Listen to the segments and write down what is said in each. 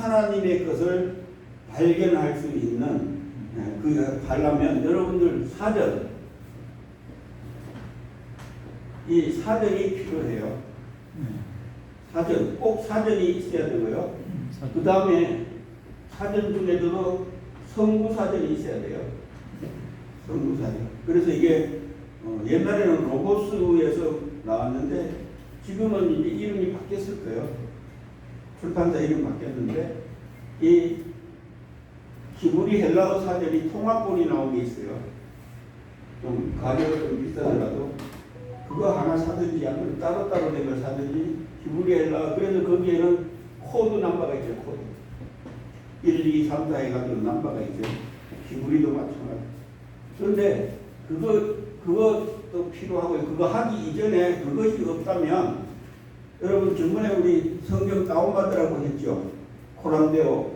하나님의 것을 발견할 수 있는 하려면 여러분들 사전, 이 사전이 필요해요. 사전, 꼭 사전이 있어야 되고요. 그 다음에 사전 중에도 성구사전이 있어야 돼요. 성구사전. 그래서 이게 옛날에는 로고스에서 나왔는데 지금은 이제 이름이 바뀌었을 거예요. 출판사 이름 바뀌었는데 이 히브리 헬라어 사전이 통합본이 나온 게 있어요. 좀 가격은 좀 비싸더라도 그거 하나 사든지 아니면 따로따로 된 걸 사든지 히브리 헬라어. 그래서 거기에는 코드 넘버가 있죠. 코드 1, 2, 3, 4 해가지고 넘버가 있죠. 히브리도 마찬가지. 그런데 그것도 필요하고요. 그거 하기 이전에 그것이 없다면 여러분 전번에 우리 성경 다운받으라고 했죠. 코란데오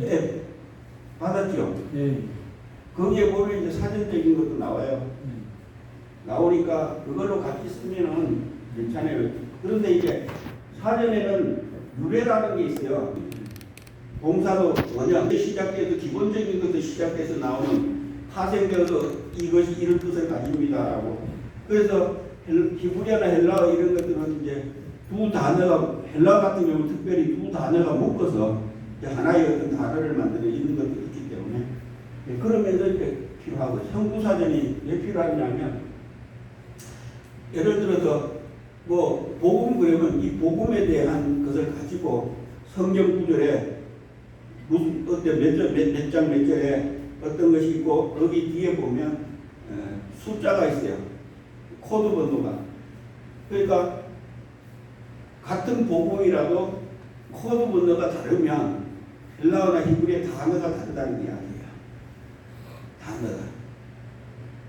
앱 받았죠. 거기에 보면 이제 사전적인 것도 나와요. 나오니까 그걸로 같이 쓰면은 괜찮아요. 그런데 이제 사전에는 유래라는 게 있어요. 동사도 원형 시작해서 기본적인 것도 시작해서 나오는 파생되어서 이것이 이런 뜻을 가집니다라고. 그래서 히브리어나 헬라어 이런 것들은 이제 두 단어가 헬라어 같은 경우는 특별히 두 단어가 묶어서 하나의 어떤 단어를 만드는 이런 것도 있기 때문에 그러면서 이제 필요하고 성구사전이 왜 필요하냐면 예를 들어서 뭐 복음 그러면 이 복음에 대한 것을 가지고 성경 구절에 무슨 어떤 몇 장 몇 절에 어떤 것이 있고 여기 뒤에 보면 숫자가 있어요. 코드 번호가. 그러니까 같은 복음이라도 코드 번호가 다르면 헬라어나 히브리의 단어가 다르다는 이야기예요. 단어가.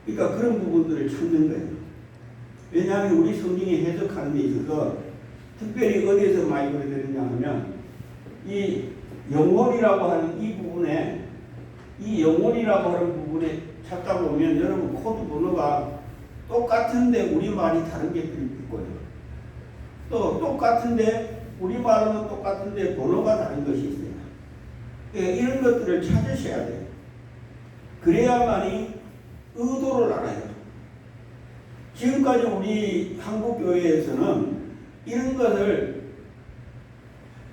그러니까 그런 부분들을 찾는 거예요. 왜냐하면 우리 성경이 해석하는 데 있어서 특별히 어디에서 많이 그러느냐 하면 이 영혼이라고 하는 이 부분에 찾다 보면 여러분 코드 번호가 똑같은데 우리말이 다른 게 있고요. 또 똑같은데 우리말은 똑같은데 번호가 다른 것이 있어요. 이런 것들을 찾으셔야 돼요. 그래야만이 의도를 알아요. 지금까지 우리 한국 교회에서는 이런 것을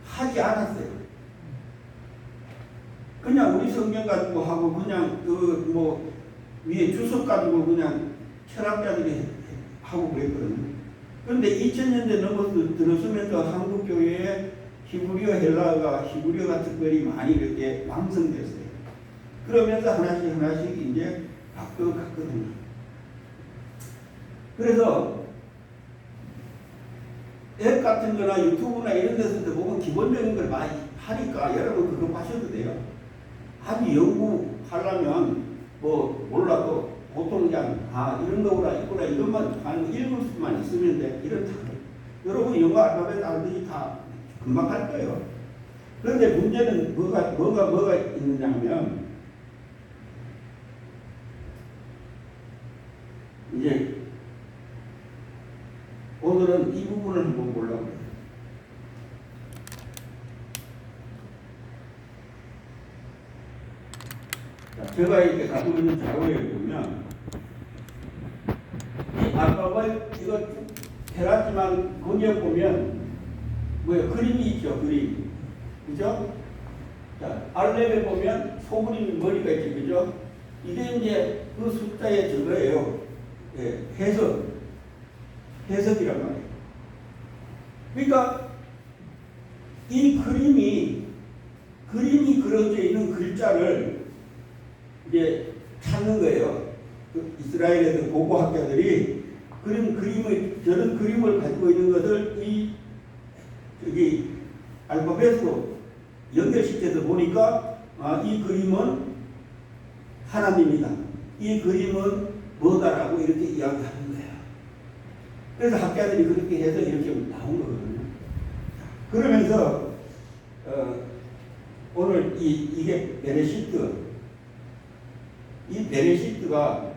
하지 않았어요. 그냥 우리 성경 가지고 하고 그냥 위에 주석 가지고 그냥 철학자들이 하고 그랬거든요. 그런데 2000년대 넘어서 들어서면서 한국 교회에 히브리어가 특별히 많이 이렇게 왕성됐어요. 그러면서 하나씩 이제 바꿔갔거든요. 그래서 앱 같은 거나 유튜브나 이런 데서도 보면 기본적인 걸 많이 하니까 여러분 그거 봐셔도 돼요. 아주 연구하려면 뭐 몰라도 보통 그냥 이런 거구나 있구나 이것만 읽을 수만 있으면 돼. 이런 여러분 영어 알파벳 알듯이 다 금방 할 거예요. 그런데 문제는 뭐가 있느냐 하면 이제 오늘은 이 부분을 한번 보려고 해요. 제가 이렇게 가지고 있는 자료에 보면 이 알파벳 이거 쭉 해놨지만 거기에 보면 그림이 있죠. 그림. 그죠? 자, 알렙에 보면 소그림이 머리가 있죠. 그죠? 이게 이제 그 숫자의 저거예요. 해석이란 말이에요. 그러니까 이 그림이 그려져 있는 글자를 이제 찾는 거예요. 이스라엘의 고고학자들이 저런 그림을 가지고 있는 것을 여기 알파벳으로 연결시켜서 보니까 이 그림은 하나님이다. 이 그림은 뭐다라고 이렇게 이야기하는 거예요. 그래서 학자들이 그렇게 해서 이렇게 나온 거거든요. 그러면서 오늘 이게 베레시트. 이 베레시트가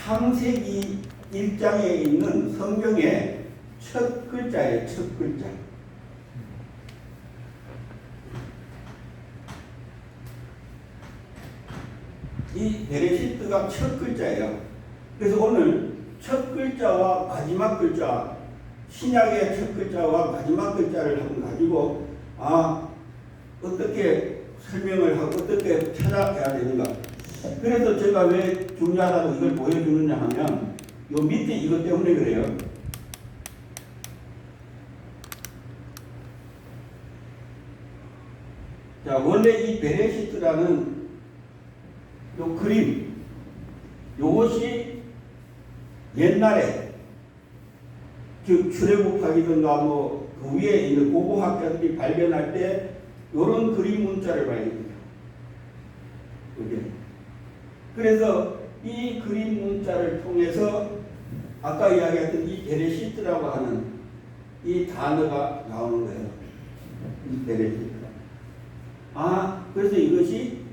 창세기 1장에 있는 성경의 첫 글자예요. 첫 글자. 이 베레시트가 첫 글자예요. 그래서 오늘 첫 글자와 마지막 글자, 신약의 첫 글자와 마지막 글자를 한번 가지고 어떻게 설명을 하고 어떻게 찾아가야 되는가. 그래서 제가 왜 중요하다고 이걸 보여주느냐 하면 요 밑에 이것 때문에 그래요. 자, 원래 이 베레시트라는 요 그림, 요것이 옛날에 즉 출애굽하기든가 그 위에 있는 고고학자들이 발견할 때 요런 그림 문자를 발견해요. 그래서 이 그림 문자를 통해서 아까 이야기했던 이 베레시트라고 하는 이 단어가 나오는 거예요. 이 베레시트가. 그래서 이것이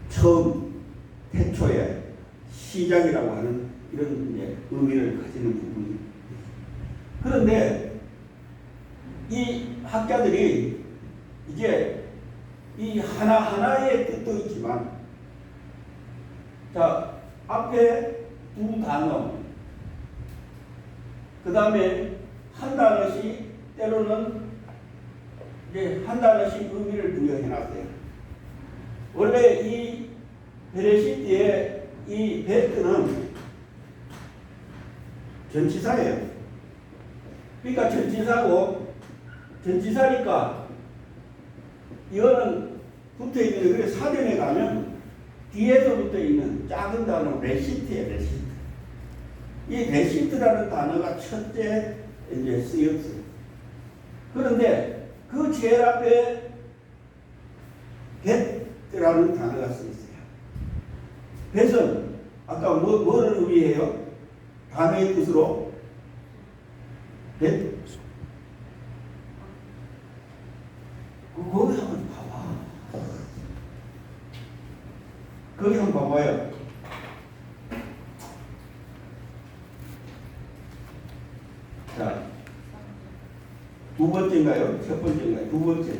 처음, 태초의 시작이라고 하는 이런 의미를 가지는 부분입니다. 그런데 이 학자들이 이제 이 하나하나의 뜻도 있지만, 자, 앞에 두 단어, 그 다음에 한 단어씩, 때로는 이제 한 단어씩 의미를 부여해 놨어요. 원래 이 베레시트의 이 베트는 전치사예요. 그러니까 전치사고, 전치사니까 이거는 붙어 있는데, 그래서 사전에 가면 뒤에서 붙어 있는 작은 단어 레시트예요. 레시트. 이 레시트라는 단어가 첫째 이제 쓰였어요. 그런데 그 제일 앞에 벳이라는 단어가 쓰였어요. 벳은 아까 뭐를 의미해요? 단어의 뜻으로 벳. 거기 한번 봐봐. 거기 한번 봐봐요. 자, 두 번째인가요? 첫 번째인가요? 두 번째.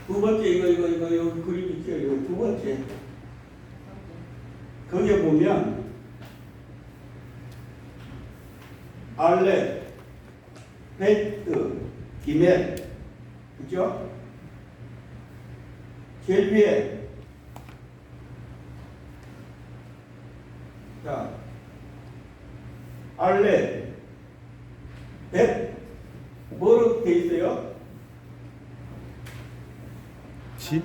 두 번째 이거 그림 있죠? 이거 두 번째. 거기에 보면 알렛, 베트, 기멜, 그죠? 제일 위에 자, 알렛, 벳, 뭐로 돼 있어요? 집.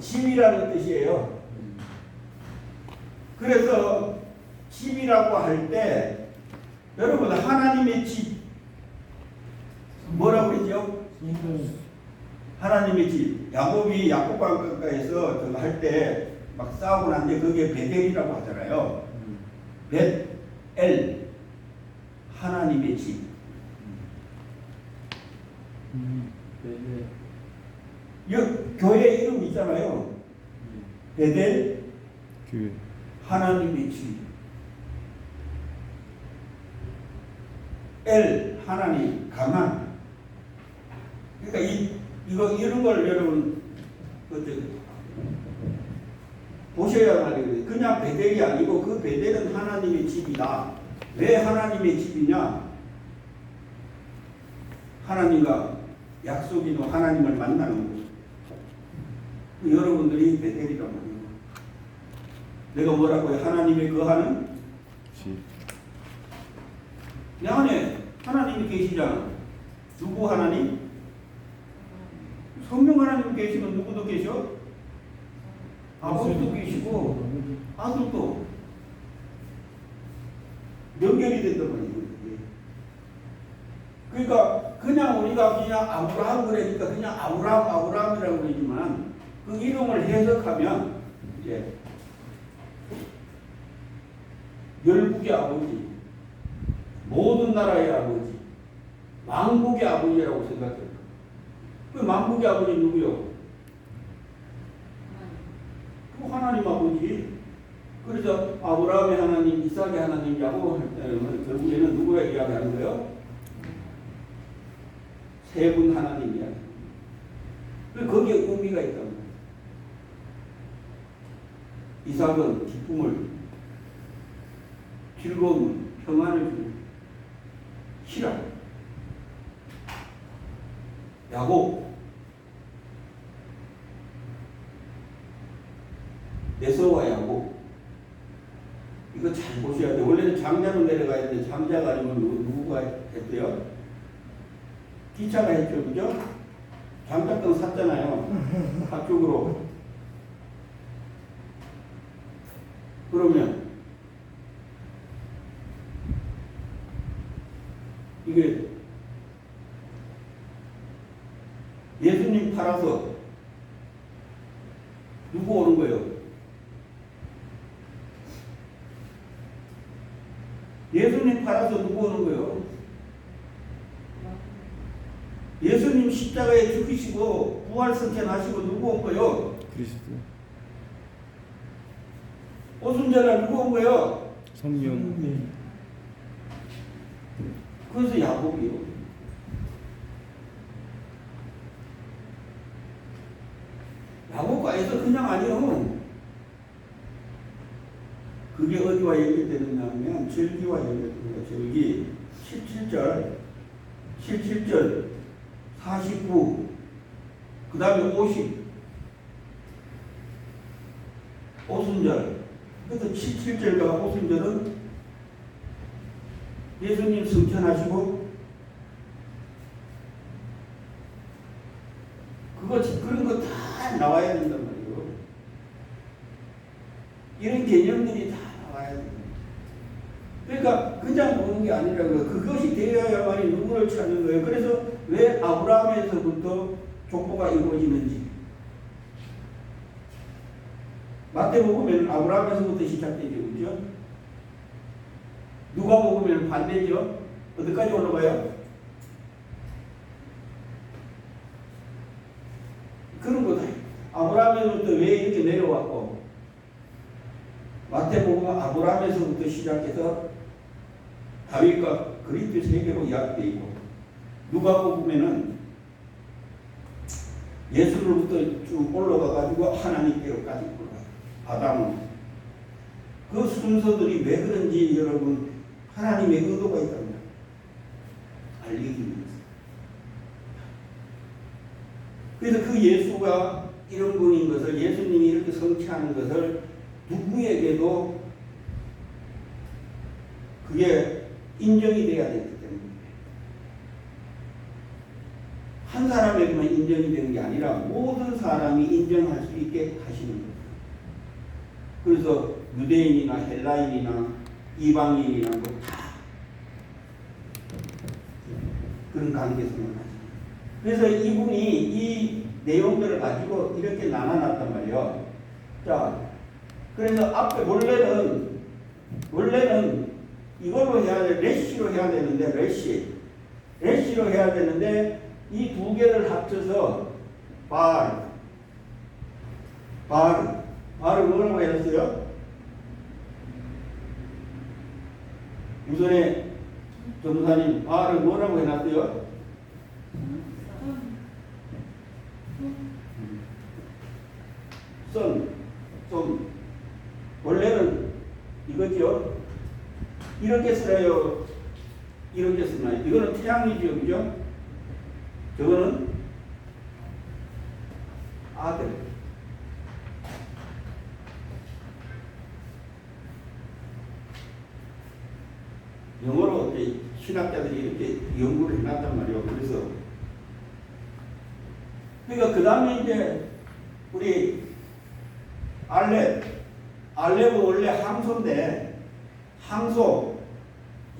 집이라는 뜻이에요. 그래서 집이라고 할 때 여러분 하나님의 집 뭐라고 그러죠? 하나님의 집. 야곱이 야곱강가에서 저거 할 때 막 싸우고 난데 그게 베델이라고 하잖아요. 벳엘 하나님의 집. 교회 이름 있잖아요. 베델 교회. 하나님의 집. 엘 하나님 강한. 그러니까 이런 걸 여러분 보셔야 하거든요. 그냥 베델이 아니고 그 베델은 하나님의 집이다. 왜 하나님의 집이냐? 하나님과 약속이도 하나님을 만나는 곳. 여러분들이 베델이란 말이에요. 내가 뭐라고요? 하나님의 거하는 집. 내 안에 하나님이 계시잖아. 누구 하나님? 성령 하나님 계시면 누구도 계셔? 아버지도 계시고 아들도 연결이 된단 말이에요. 그러니까 그냥 우리가 그냥 아브라함 그러니까 그냥 아브라함이라고 그러지만 그 이름을 해석하면 이제 열국의 아버지, 모든 나라의 아버지, 왕국의 아버지라고 생각해요. 그 왕국의 아버지 누구요? 그 하나님 아버지. 그래서 아브라함의 하나님, 이삭의 하나님, 야곱의 하나님, 결국에는 누구라 이야기하는 거예요? 세 분 하나님 이야기. 거기에 의미가 있단 말이에요. 이삭은 기쁨을, 즐거움을, 평안을 주는 희락. 야곱, 에서와 야곱. 이거 잘 보셔야 돼요. 원래는 장자로 내려가야 되는데 장자가 아니면 누구가 했대요? 기차가 했죠. 그죠? 장자권 샀잖아요. 앞쪽으로. 그러면 이게 예수님 팔아서 누구 오는 거예요? 예수님 팔아서 누구 오는 거예요? 예수님 십자가에 죽이시고 부활승천하시고 누구 온 거예요? 그리스도. 오순절날 누구 온 거예요? 성령. 그래서 야곱이요. 야곱과 에서 그냥 아니요. 그게 어디와 연결되느냐 하면 절기와 연결됩니다. 절기 17절, 49, 그 다음에 50, 오순절. 그래서 17절과 오순절은 예수님 승천하시고 그런 거 다 나와야 된단 말이에요. 이런 개념들이 다 나와야 된다. 그러니까 그냥 보는 게 아니라 그것이 되어야만이 누구를 찾는 거예요. 그래서 왜 아브라함에서부터 족보가 이루어지는지. 마태복음에는 아브라함에서부터 시작되죠. 그죠? 누가복음에는 반대죠. 어디까지 올라가요? 그런 거다. 아브라함에서부터 왜 이렇게 내려왔고, 마태복음은 아브라함에서부터 시작해서 다윗과 그리스도 세계로 이야기되어 있고, 누가복음에는 예수로부터 쭉 올라가가지고 하나님께로까지 올라가요. 아담은. 그 순서들이 왜 그런지 여러분 하나님의 의도가 있답니다. 알리기 위해서. 그래서 그 예수가 이런 분인 것을, 예수님이 이렇게 성취하는 것을 누구에게도 그게 인정이 돼야 되기 때문에 한 사람에게만 인정이 되는 게 아니라 모든 사람이 인정할 수 있게 하시는 거예요. 그래서 유대인이나 헬라인이나 이방인이나 뭐 다 그런 관계성을 가지고. 그래서 이분이 이 내용들을 가지고 이렇게 나눠놨단 말이에요. 자, 그래서 앞에 원래는 이걸로 해야 돼. 레시로 해야 되는데, 레시로 해야 되는데 이 두 개를 합쳐서 발을 뭐라고 했어요? 유전에 전도사님 발을 뭐라고 해놨어요? 선. 원래는 이거죠. 이렇게 쓰나요? 이렇게 쓰나요? 이거는 태양이죠, 그죠? 저거는 아들. 영어로 신학자들이 이렇게 연구를 해놨단 말이에요. 그러니까 그 다음에 이제 우리 알렙은 원래 항소인데, 항소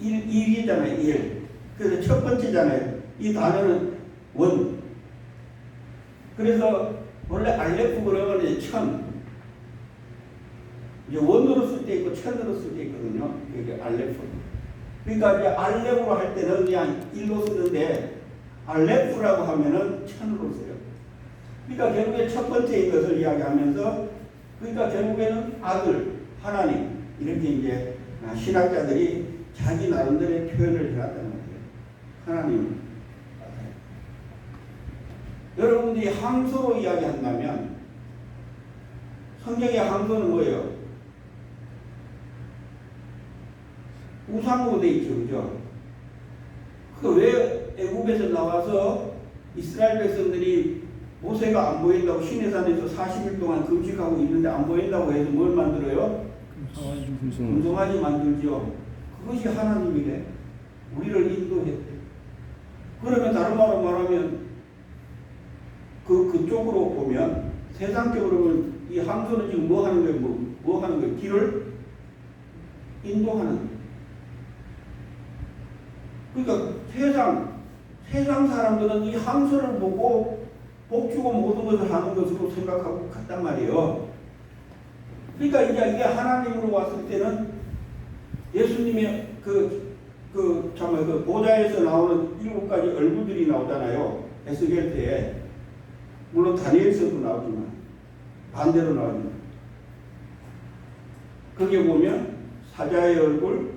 1이잖아요. 1. 그래서 첫 번째잖아요. 이 단어는 원. 그래서 원래 알렙 그러면 이제 천. 이제 원으로 쓸 때 있고 천으로 쓸 때 있거든요. 이게 알렙. 그러니까 이제 알레프로 할 때는 그냥 1로 쓰는데 알레프라고 하면은 1000으로 써요. 그러니까 결국에 첫 번째인 것을 이야기하면서 그러니까 결국에는 아들, 하나님 이렇게 이제 신학자들이 자기 나름대로의 표현을 해왔다는 거예요. 하나님. 여러분들이 함수로 이야기한다면 성경의 함수는 뭐예요? 우상으로 돼 있죠, 그죠? 그 왜 애굽에서 나와서 이스라엘 백성들이 모세가 안 보인다고 시내산에서 40일 동안 금식하고 있는데 안 보인다고 해서 뭘 만들어요? 금송아지 만들죠. 그것이 하나님이래. 우리를 인도했대. 그러면 다른 말로 말하면 그쪽으로 보면 세상적으로 보면 이 함수는 지금 뭐 하는 거예요? 뭐 하는 거예요? 길을 인도하는 거예요. 그러니까 세상 사람들은 이 함수를 보고 복주고 모든 것을 하는 것으로 생각하고 갔단 말이에요. 그러니까 이제 이게 하나님으로 왔을 때는 예수님의 그 보좌에서 나오는 7가지 얼굴들이 나오잖아요. 에스겔 때에. 물론 다니엘서도 나오지만 반대로 나오지만 거기에 보면 사자의 얼굴,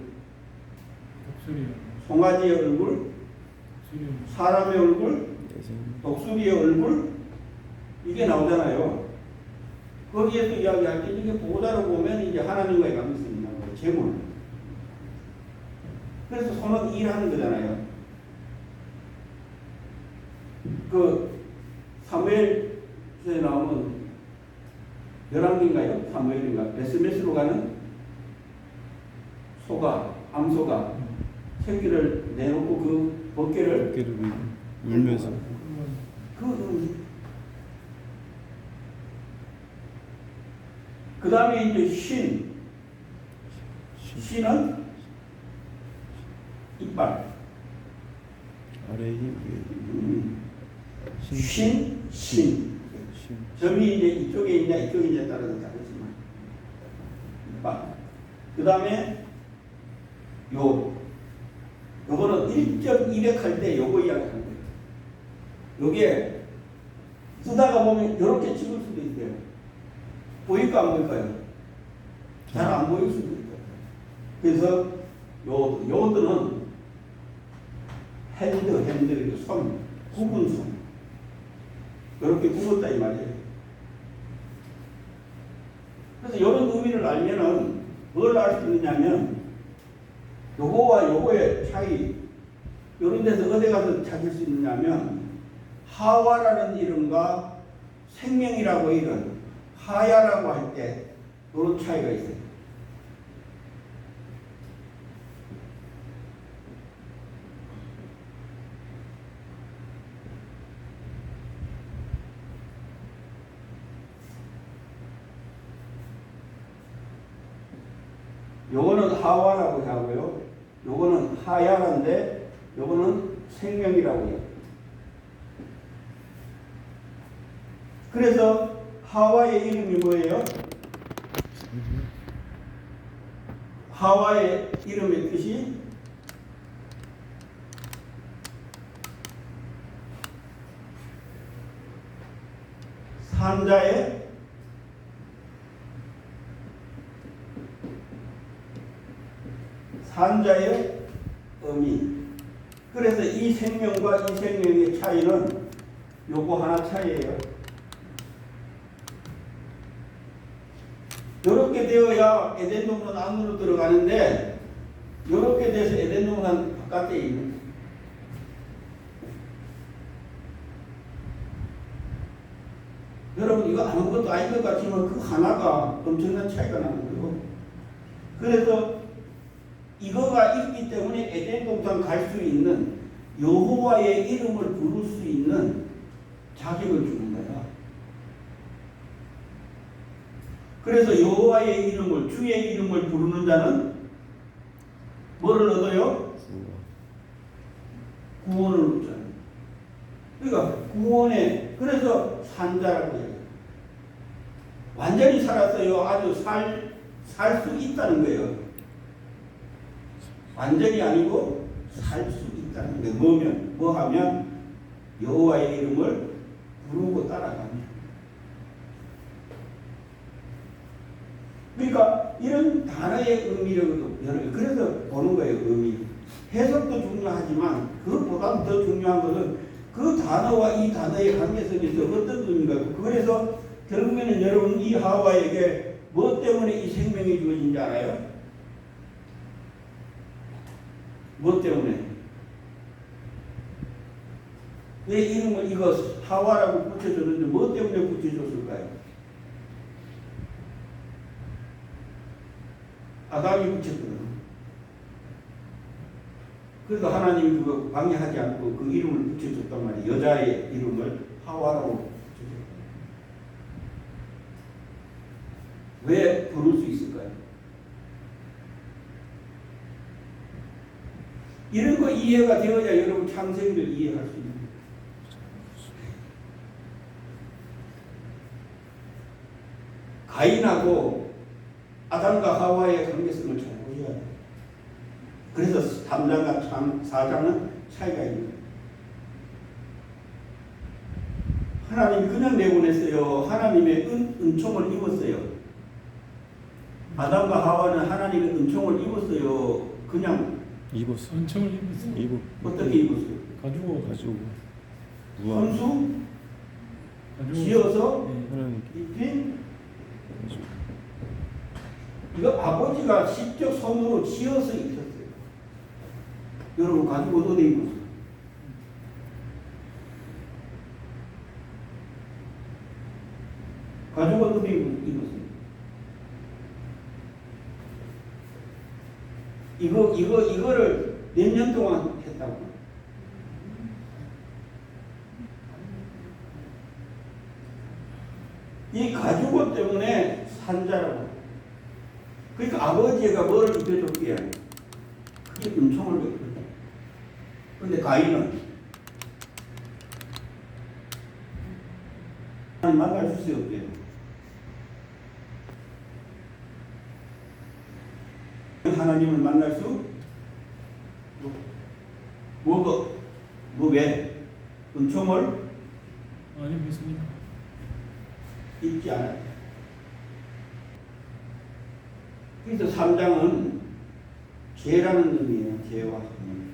송아지의 얼굴, 사람의 얼굴, 독수리의 얼굴 이게 나오잖아요. 거기에서 이야기할 때 이게 보다로 보면 이제 하나님과의 관계성이 있는 거예요. 재물. 그래서 손은 일하는 거잖아요. 그 사무엘서에 나오는 11개인가요? 사무엘인가? 베스메스로 가는 소가, 암소가 새끼를 내놓고 그 벗개를 울면서 그 다음에 이제 신은 이빨 아래 힘 신 점이 이제 이쪽에 있냐 이쪽에 있냐에 따라서 다르지만 이빨 그 다음에 요거는 1.1획 할 때 요거 이야기하는 거예요. 요게 쓰다가 보면 요렇게 찍을 수도 있어요. 보일까 안 보일까요? 잘 안 보일 수도 있어요. 그래서 요들은 핸드, 손, 굽은 손. 요렇게 굽었다 이 말이에요. 그래서 이런 의미를 알면은 뭘 알 수 있느냐면 요거와 요거의 차이 요런 데서 어디 가서 찾을 수 있느냐면 하와라는 이름과 생명이라고 이름 하야라고 할 때 요런 차이가 있어요. 요거는 하와라고 하고요. 요거는 하야란데 요거는 생명이라고 해요. 그래서 하와의 이름이 뭐예요? 하와의 이름의 뜻이 산자의 의미. 그래서 이 생명과 이 생명의 차이는 요거 하나 차이예요. 요렇게 되어야 에덴 동산 안으로 들어가는데 요렇게 돼서 에덴 동산 바깥에 있는 거예요. 여러분 이거 아무것도 아닌 것 같지만 그 하나가 엄청난 차이가 나는 거예요. 그래서 이거가 있기 때문에 에덴 동산 갈 수 있는 여호와의 이름을 부를 수 있는 자격을 주는 거야. 그래서 여호와의 이름을 주의 이름을 부르는 자는 뭐를 얻어요? 구원을 얻잖아요. 그러니까 구원에 그래서 산자라고 해요. 완전히 살았어요. 아주 살 수 있다는 거예요. 완전히 아니고 살 수 있다는 게 뭐면 뭐 하면 여호와의 이름을 부르고 따라가면. 그러니까 이런 단어의 의미력도 그래서 보는 거예요. 의미. 해석도 중요하지만 그것보다 더 중요한 것은 그 단어와 이 단어의 관계성에서 어떤 의미인가. 그래서 결국에는 여러분 이 하와에게 뭐 때문에 이 생명이 주어진지 알아요? 뭐 때문에? 왜 이름을 이거 하와라고 붙여줬는데 뭐 때문에 붙여줬을까요? 아담이 붙였거든. 그래서 하나님이 그거 방해하지 않고 그 이름을 붙여줬단 말이에요. 여자의 이름을 하와라고 붙여줬단 말이에요. 왜 부를 수 있을까요? 이런 거 이해가 되어야 여러분 창세기를 이해할 수 있는 거예요. 가인하고 아담과 하와의 관계성을 잘 보셔야 돼요. 그래서 3장과 4장은 차이가 있는 거예요. 하나님이 그냥 내보냈어요. 하나님의 은총을 입었어요. 아담과 하와는 하나님의 은총을 입었어요. 그냥 입었어. 은총을 입었어요. 입어. 어떻게 입었어요? 가지고 우와. 손수 지어서 네. 하나님께 입힌 이거 아버지가 직접 손으로 지어서 입혔어요. 여러분 가지고 어디 입었어요? 가지고 어디 입었어요? 이거를 몇 년 동안 했다고. 이 가죽옷 때문에 산자라고. 그러니까 아버지가 뭘 입혀줬기에 그게 은총을 베풀었다. 그런데 가인은 하나님 만날 수 없대요. 하나님을 만날 수 왜? 은총을 아니 믿습니다. 입지 않아요. 그래서 3장은 죄라는 의미예요. 죄와 선물.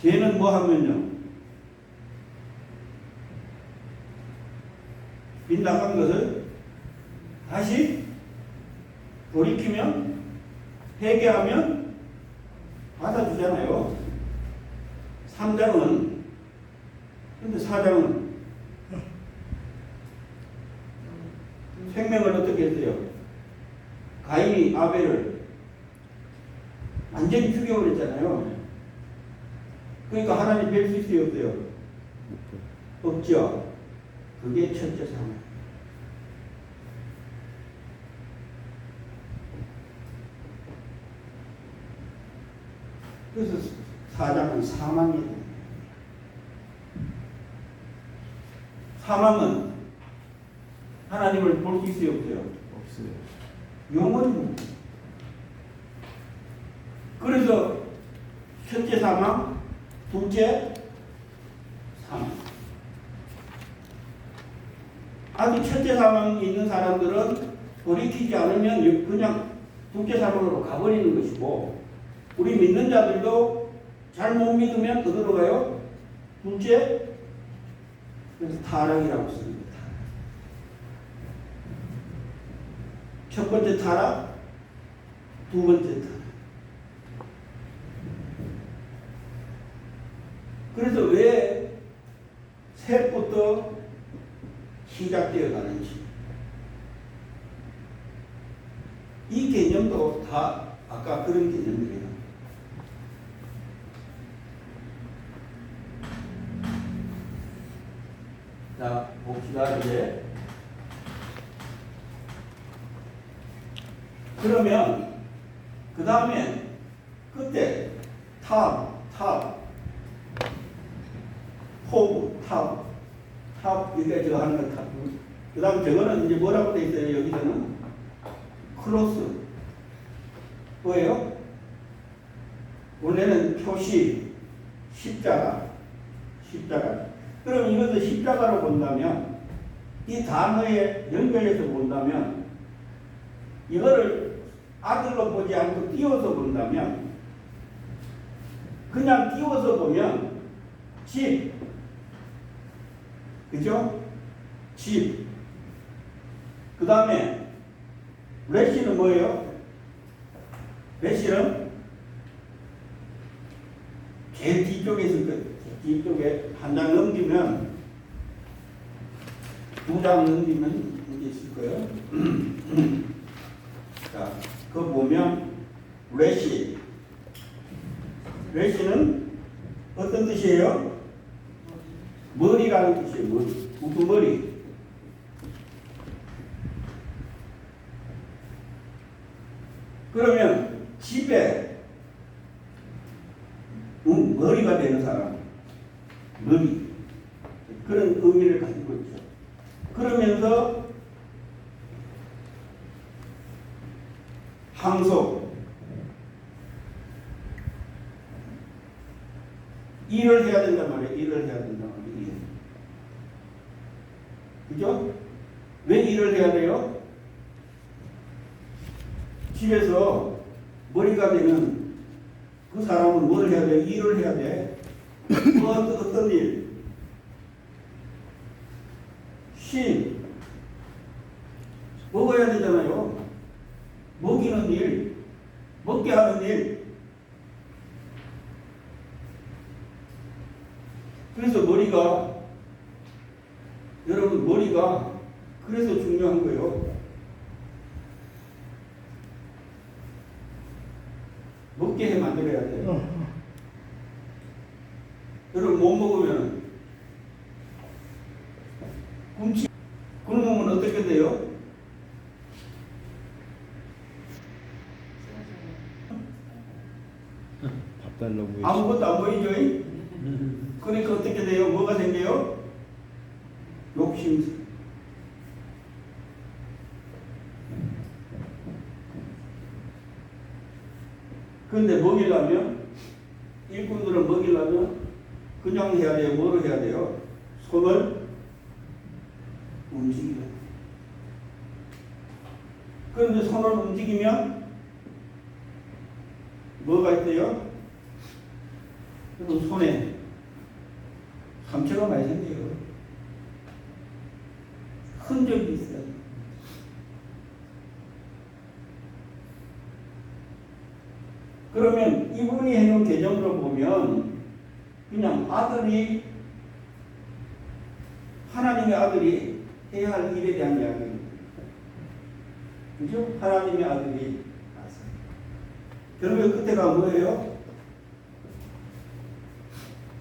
죄는 뭐 하면요? 빗나간 것을 다시 돌이키면 회개하면 받아주잖아요. 3장은 근데 4장은 생명을 어떻게 했어요? 가인이 아벨을 완전히 죽여버렸잖아요. 그러니까 하나님 뵐 수 있어요? 없어요? 없죠. 그게 첫째 상황. 그래서 4장은 사망이에요. 사망은 하나님을 볼 수 있어요? 없어요? 없어요. 영원히. 그래서 첫째 사망, 둘째 사망. 아직 첫째 사망이 있는 사람들은 돌이키지 않으면 그냥 둘째 사망으로 가버리는 것이고, 우리 믿는 자들도 잘 못 믿으면 어디로 가요? 둘째, 그래서 타락이라고 씁니다. 첫 번째 타락, 두 번째 타락. 그래서 왜 셋부터 시작되어 가는지. 이 개념도 다 아까 그런 개념들이에요. 자, 봅시다, 이제. 그러면, 그 다음에, 그때, 호브, 이게 저거 하는 거 탑. 그 다음 저거는 이제 뭐라고 돼 있어요, 여기서는? 클로스. 뭐예요? 원래는 표시, 십자가. 그럼 이것도 십자가로 본다면, 이 단어에 연결해서 본다면, 이거를 아들로 보지 않고 띄워서 본다면, 그냥 띄워서 보면 집, 그죠? 집. 그 다음에 레시는 뭐예요? 레시는 제일 뒤쪽에 있을 거예요. 뒤쪽에 한 장 넘기면, 두 장 넘기면 이게 있을 거예요. 자, 그거 보면 레시. 레시는 어떤 뜻이에요? 머리라는 뜻이에요. 머리. 우두머리. 그러면 집에 머리가 되는 사람. 머리. 그런 의미를 가지고 있죠. 그러면서 항속. 일을 해야 된단 말이에요. 일을 해야 된단 말이에요. 그죠? 왜 일을 해야 돼요? 집에서 머리가 되는 그 사람은 뭘 해야 돼? 일을 해야 돼. 어떤 일? 쉼. 먹어야 되잖아요. 먹이는 일. 먹게 하는 일. 그래서 여러분 머리가 그래서 중요한 거예요. 먹게 해 만들어야 돼요. 여러분 못 먹으면 굶으면 어떻게 돼요? 밥 달라고 해야지. 아무것도 안 보이죠? 그러니까 어떻게 돼요? 뭐가 생겨요? 욕심. 그런데 먹이려면, 일꾼들을 먹이려면 그냥 해야 돼요? 뭐로 해야 돼요? 손을 움직이려. 그런데 손을 움직이면 뭐가 있대요? 손에 상처가 많이 생겨요. 흔적이 있어요. 그러면 이분이 해놓은 개정으로 보면 그냥 하나님의 아들이 해야 할 일에 대한 이야기입니다. 그죠? 하나님의 아들이 결국에 끝에가 뭐예요?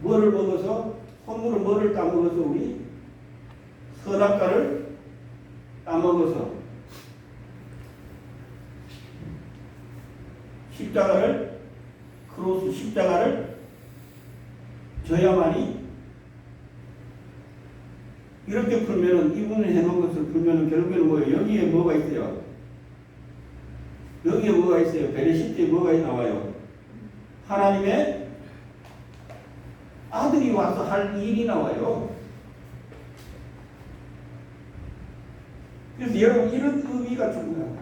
뭐를 먹어서? 손으로 뭐를 따먹어서 우리? 선악과를 따먹어서 십자가를 져야만이 이렇게 풀면은 이분이 해놓은 것을 풀면은 결국에는 뭐예요? 여기에 뭐가 있어요? 여기에 뭐가 있어요? 베레시트에 뭐가 나와요? 하나님의 아들이 와서 할 일이 나와요. 그래서 여러분 이런 의미가 중요합니다.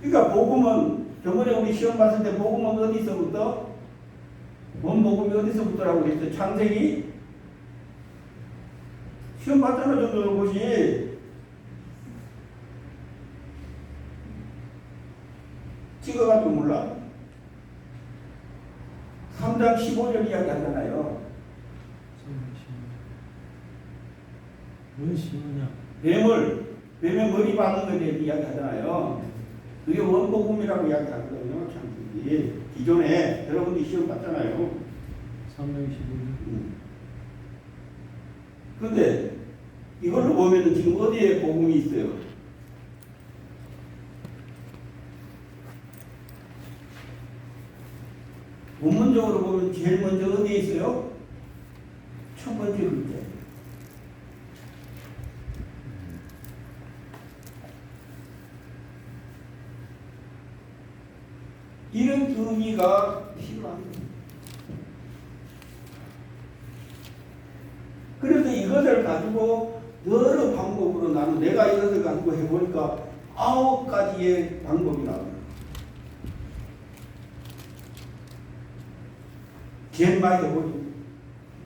그러니까 복음은 저번에 우리 시험 봤을 때 복음은 어디서부터? 복음이 어디서부터라고 그랬어요? 창세기? 시험 봤잖아 정도로 보시. 찍어가지고 몰라? 3장 15절 이야기 하잖아요. 뭔 심으냐? 뱀의 머리 박는 것에 대해 이야기 하잖아요. 그게 원복음이라고 이야기하거든요. 창세기. 기존에 여러분들이 시험 봤잖아요. 315년. 그런데 이걸로 보면은 지금 어디에 복음이 있어요? 본문적으로 보면 제일 먼저 어디에 있어요? 첫 번째 글자. 이런 의미가 필요합니다. 그래서 이것을 가지고 여러 방법으로 나는 내가 이것을 가지고 해보니까 9가지의 방법이 나옵니다. 제일 많이 해보죠.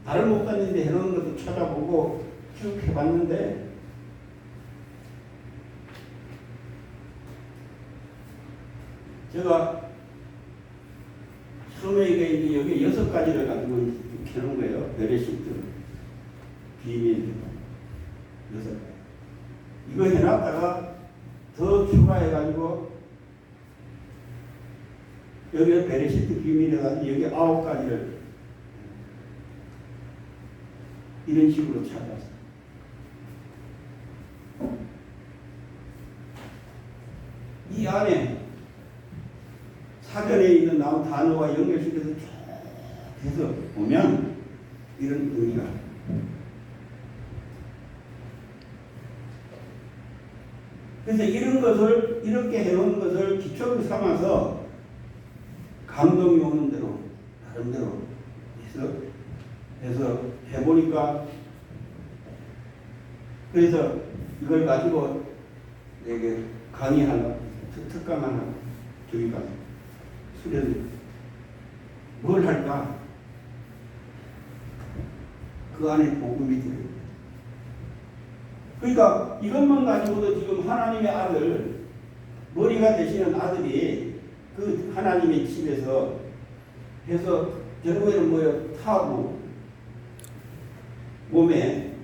다른 목사님들이 해놓은 것도 찾아보고 쭉 해봤는데 제가 처음에 이게 여기 6가지를 가지고 이렇게 해놓은 거예요. 베레시트, 비밀, 6가지. 이거 해놨다가 더 추가해가지고 여기에 베레시트 비밀 해가지고 여기 9가지를 이런 식으로 찾아왔어요. 이 안에 사전에 있는 나온 단어와 연결시켜서 쭉 해서 보면 이런 의미가 그래서 이런 것을 이렇게 해놓은 것을 기초로 삼아서 감동이 오는 대로 나름대로 해서 해보니까 그래서 이걸 가지고 내게 강의하나 특강 하나 저기 가서 수련 뭘 할까? 그 안에 복음이 들어요. 그러니까 이것만 가지고도 지금 하나님의 아들 머리가 되시는 아들이 그 하나님의 집에서 해서 결국에는 뭐예요? 타고 몸에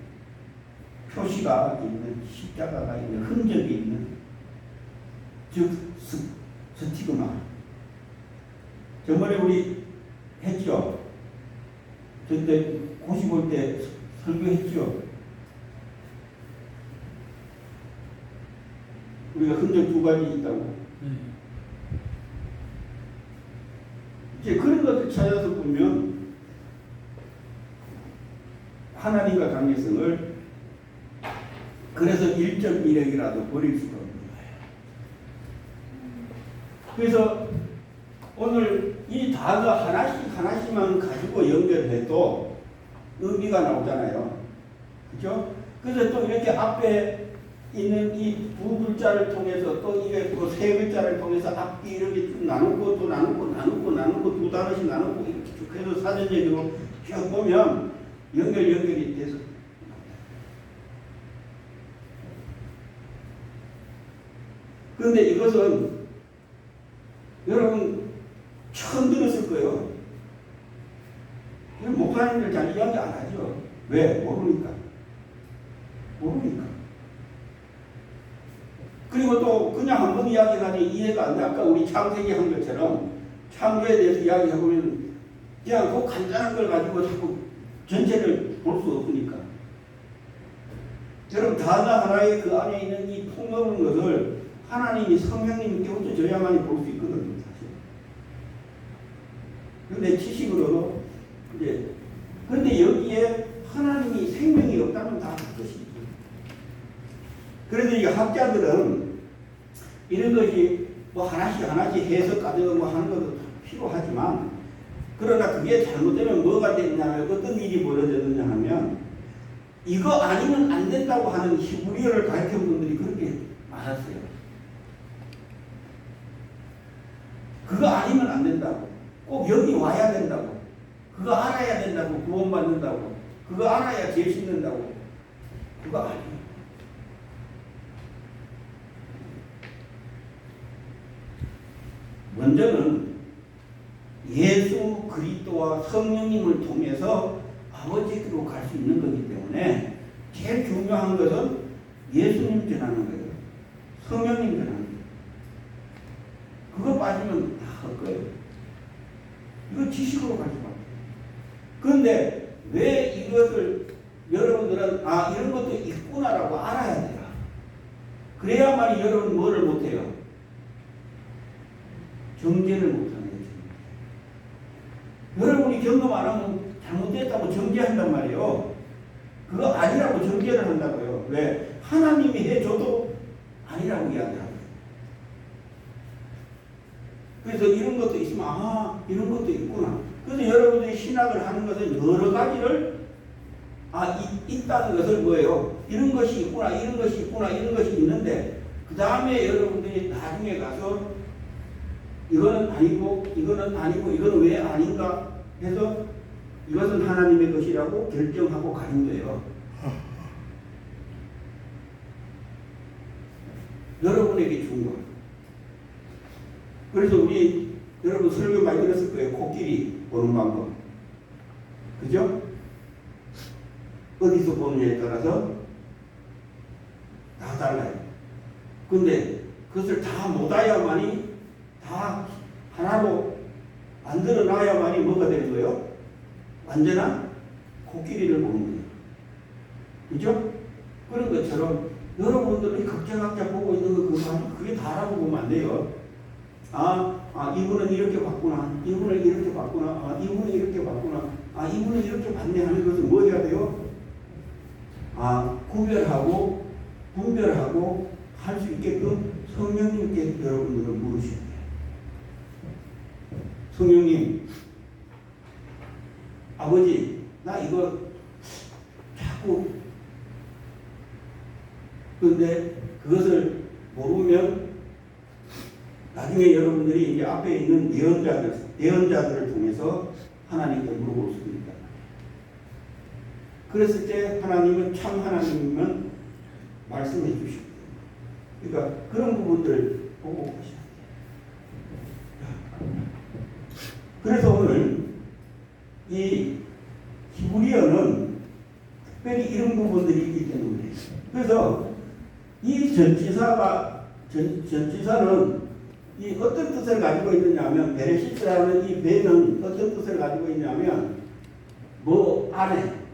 표시가 있는 십자가가 있는 흔적이 있는 즉 스티그마 저번에 우리 했죠. 그때 고시 볼 때 설교했죠. 우리가 흔적 2가지 있다고. 이제 그런 것을 찾아서 보면 하나님과 관계성을 그래서 1.1핵이라도 버릴 수가 없는 거예요. 그래서 오늘 이 단어 하나씩만 가지고 연결해도 의미가 나오잖아요. 그죠? 그래서 또 이렇게 앞에 있는 이 2글자를 통해서 또 이게 또 3글자를 통해서 앞뒤 이렇게 쭉 나누고 또 나누고 2단어씩 나누고 이렇게 쭉 해서 사전적으로 쭉 보면 연결이 돼서 그런데 이것은 여러분 처음 들었을 거예요. 목사님들 잘 이야기 안 하죠. 왜? 모르니까. 그리고 또 그냥 한번 이야기하니 이해가 안 돼. 아까 우리 창세기 한 것처럼 창조에 대해서 이야기해보면 그냥 그 간단한 걸 가지고 자꾸 전체를 볼 수 없으니까. 여러분 단어 하나의 그 안에 있는 이 폭넓은 것을 하나님이 성령님이 깨우쳐줘야만이 볼 수 있거든요. 사실. 그런데 지식으로도 이제 그런데 여기에 하나님이 생명이 없다면 다 그것이죠. 그래서 이 학자들은 이런 것이 뭐 하나씩 해석하든 뭐 하는 것도 필요하지만 그러나 그게 잘못되면 뭐가 됐냐면 어떤 일이 벌어졌느냐 하면 이거 아니면 안 된다고 하는 히브리어를 가르친 분들이 그렇게 많았어요. 그거 아니면 안 된다고. 꼭 여기 와야 된다고. 그거 알아야 된다고. 구원받는다고. 그거 알아야 죄 씻는다고. 그거 아니에요. 먼저는 예수 그리스도와 성령님을 통해서 아버지께로 갈 수 있는 거기 때문에 제일 중요한 것은 예수님 전하는 거예요. 성령님 전하는 거예요. 그거 빠지면 다 할 거예요. 이거 지식으로 갈 수밖에. 그런데 왜 이것을 여러분들은 이런 것도 있구나라고 알아야 돼요. 그래야만 여러분 뭐를 못해요? 정죄를 못하는 거죠. 여러분이 경험 안 하면 잘못됐다고 정죄한단 말이에요. 그거 아니라고 정죄를 한다고요. 왜? 하나님이 해줘도 아니라고 이야기하고. 그래서 이런 것도 있으면 이런 것도 있구나. 그래서 여러분들이 신학을 하는 것은 여러 가지를 있다는 것을 뭐예요? 이런 것이 있구나, 이런 것이 있구나, 이런 것이 있는데 그 다음에 여러분들이 나중에 가서 이거는 아니고 이거는 아니고 이거는 왜 아닌가 해서 이것은 하나님의 것이라고 결정하고 가는 거예요. 여러분에게 준 거. 그래서 우리 여러분 설교 많이 들었을 거예요. 코끼리 보는 방법. 그죠? 어디서 보느냐에 따라서 다 달라요. 근데 그것을 다 못해야만이 다 하나로 만들어 놔야만이 뭐가 되는 거예요? 완전한 코끼리를 보는 거예요. 그죠? 그런 것처럼 여러분들이 각자 보고 있는 거 그게 다라고 보면 안 돼요. 이분은 이렇게 봤구나. 이분은 이렇게 봤구나. 이분은 이렇게 봤구나. 이분은 이렇게 봤네 하는 것은 뭐 해야 돼요? 구별하고 분별하고 할 수 있게끔 성령님께 여러분들은 물으셔야 돼요. 성령님, 아버지, 나 이거 자꾸 근데 그것을 모르면 나중에 여러분들이 이제 앞에 있는 예언자들을 통해서 하나님께 물어볼 수 있다. 그랬을 때 하나님은 참 하나님은 말씀해 주시고, 그러니까 그런 부분들을 보고 계셔야 돼요. 그래서 오늘 이 히브리어는 특별히 이런 부분들이 있기 때문에 그래서 이 전치사는 이 어떤 뜻을 가지고 있느냐면 베레시스라는 이 배는 어떤 뜻을 가지고 있냐면 뭐 안에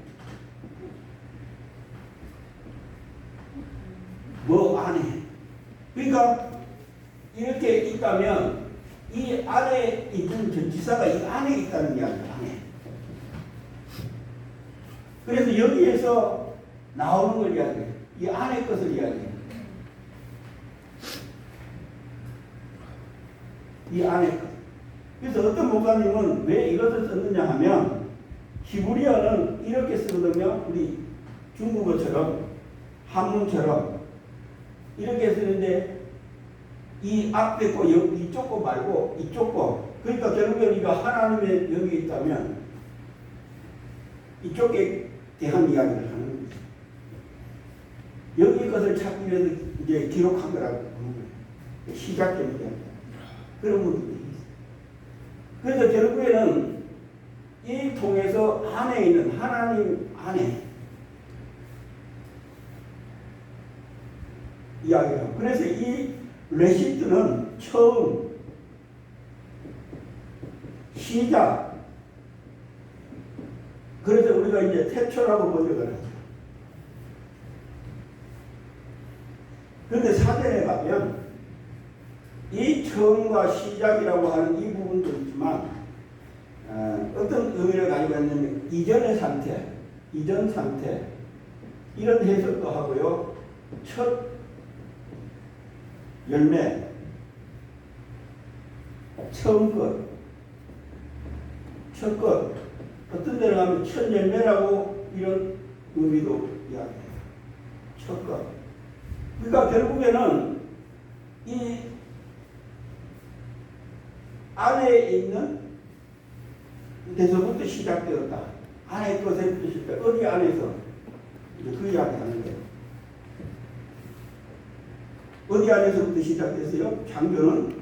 그러니까 이렇게 있다면 이 안에 있는 전치사가 이 안에 있다는 이야기예요. 안에. 그래서 여기에서 나오는 걸 이야기해요. 이 안에 것을 이야기해요. 이 안에 것. 그래서 어떤 목사님은 왜 이것을 썼느냐 하면 히브리어는 이렇게 쓰거든요. 우리 중국어처럼 한문처럼 이렇게 쓰는데 이 앞에 거 이쪽 거 말고 이쪽 거. 그러니까 결국에 우리가 하나님의 영이 있다면 이쪽에 대한 이야기를 하는 거죠. 여기 것을 찾기 위해서 이제 기록한 거라고 보는 거예요. 시작점이 됩니다. 그런 분들이 있어요. 그래서 결국에는 이 통해서 안에 있는 하나님 안에 이야기해요. 그래서 이 레시트는 처음, 시작. 그래서 우리가 이제 태초라고 번역을 하죠. 그런데 사전에 가면 이 처음과 시작이라고 하는 이 부분도 있지만 어떤 의미를 가지고 있냐면 이전의 상태, 이전 상태 이런 해석도 하고요. 첫 열매, 처음 것, 첫 것, 어떤 데를 가면 첫 열매라고 이런 의미도 이야기해요. 첫 것. 그러니까 결국에는 이 안에 있는 데서부터 시작되었다. 안에 것에부터 시작. 어디 안에서 이제 그 이야기 하는 거예요. 어디 안에서부터 시작됐어요? 창조는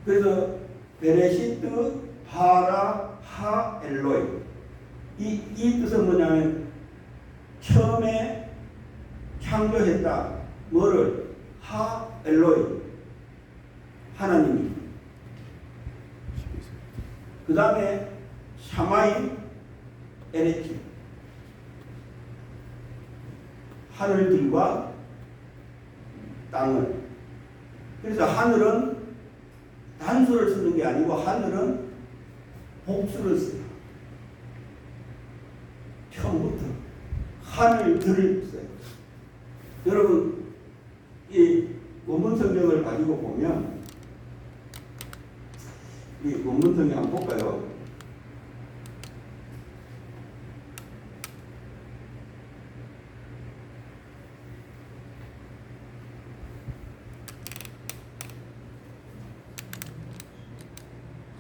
그래서 베레시트 바라 하 엘로이 이 뜻은 뭐냐면 처음에 창조했다. 뭐를? 하 엘로이 하나님이. 그 다음에 샤마임 에레치 하늘들과 땅을. 그래서 하늘은 단수를 쓰는 게 아니고 하늘은 복수를 써요. 처음부터 하늘들을 써요. 여러분 이 원문 성경을 가지고 보면 이 원문 성경 한번 볼까요?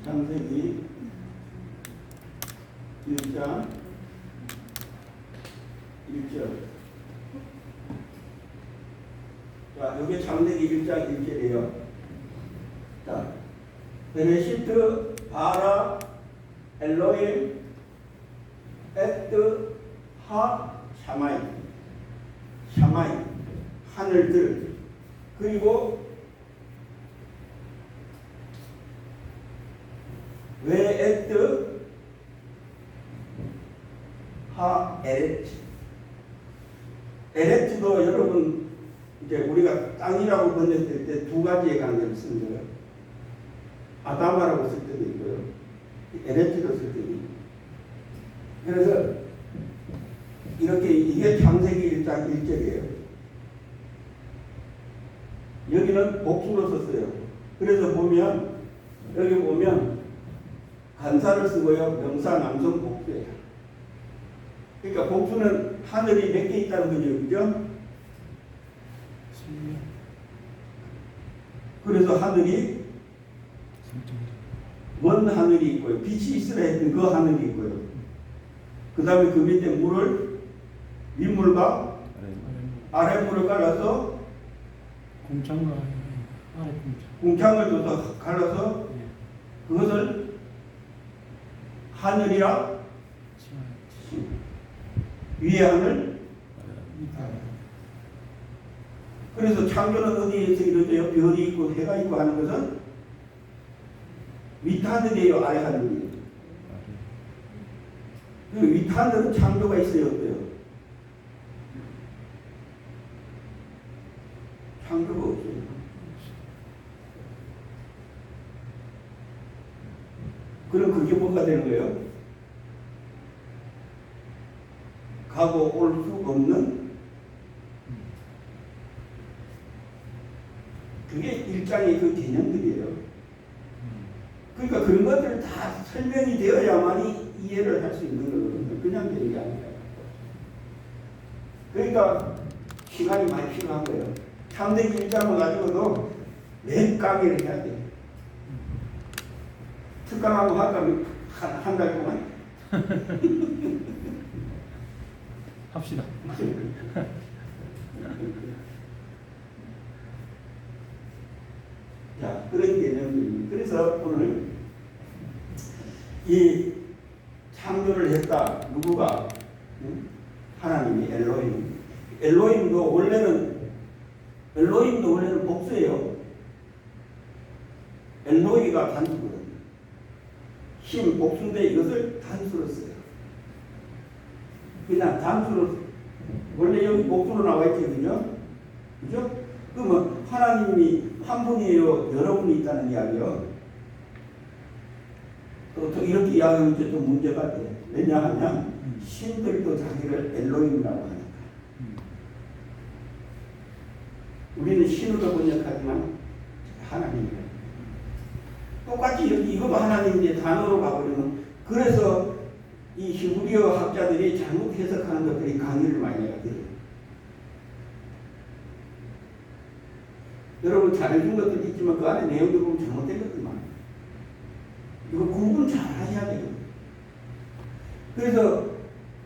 창세기 1장 1절. 자, 여기 창세기 1장 1절이에요. 자, 베레시트 바라 엘로임 에트 하 샤마이 하늘들, 그리고 왜 에트 하 에레트도 여러분 이제 우리가 땅이라고 번역될 때 두 가지의 관계를 쓰는 거예요. 아담아라고 쓸 때도 있고요. 에레트도 쓸 때도 있고. 그래서 이렇게 이게 창세기 1장 1절이에요. 여기는 복수로 썼어요. 그래서 보면 여기 보면 간사를 쓰고요. 명사 남성 복수예요. 그러니까 복수는 하늘이 몇 개 있다는 거죠. 그죠? 그래서 하늘이 먼 하늘이 있고요. 빛이 있으라 했던 그 하늘이 있고요. 그 다음에 그 밑에 물을 윗물과 아랫물을 갈라서 공창과 아래 공창. 공창을 둬서 갈라서 그것을 하늘이라 위에 하늘. 그래서 창조는 어디에서 이루어져요? 별이 있고 해가 있고 하는 것은 윗하늘이에요, 아래하늘이에요? 그 윗하늘은 창조가 있어요, 어때요? 창조가 없어요. 그럼 그게 뭐가 되는 거예요? 가고 올 수 없는, 그게 일장의 그 개념들이에요. 그러니까 그런 것들을 다 설명이 되어야만이 이해를 할 수 있는 거거든요. 그냥 되는 게 아니라. 그러니까 시간이 많이 필요한 거예요. 창세기 1장을 가지고도 몇 강의를 해야 돼요. 특강하고 학강이 한 달 동안. 합시다. 자, 그런 개념입니다. 그래서 오늘 이 창조를 했다. 누구가? 하나님이 엘로힘. 엘로힘도 원래는 복수예요. 엘로히가 단수거든요. 힘, 복수인데 이것을 단수로 써요. 그냥 단수로, 원래 여기 복수로 나와 있거든요. 그죠? 그러면 하나님이 한 분이에요? 여러 분이 있다는 이야기요. 또 이렇게 이야기하면 또 문제가 돼. 왜냐하면 신들도 자기를 엘로힘이라고 하니까. 우리는 신으로 번역하지만 하나님이에요. 똑같이 이것도 하나님인데 단어로 가버리면, 그래서 이 히브리어 학자들이 잘못 해석하는 것들이 강의를 많이 하게 돼요. 여러분 잘해준 것들이 있지만 그 안에 내용들 보면 잘못된 것들만. 이거 구분 잘 하셔야 돼요. 그래서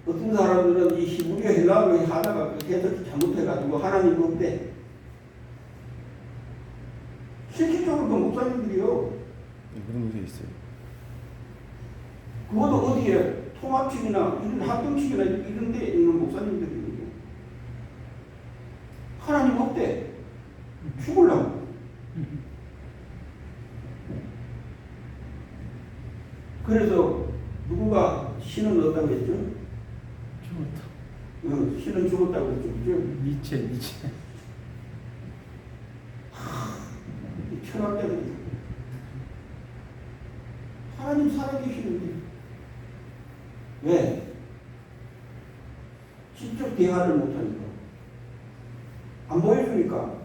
어떤 사람들은 이 히브리어 헬라어로 하다가 해석이 잘못해가지고 하나님 없대. 실질적으로 그 목사님들이요. 네, 그런 게 있어요. 그것도 어디에 통합측이나 이런 합동측이나 이런 데 있는 목사님들이거든요. 하나님 없대. 죽으려고. 그래서 누구가 신은 없다고 했죠? 죽었다. 신은 죽었다고 했죠. 그죠? 니체. 철학자들이 하나님 살아계시는데 왜? 직접 대화를 못하니까, 안 보여주니까.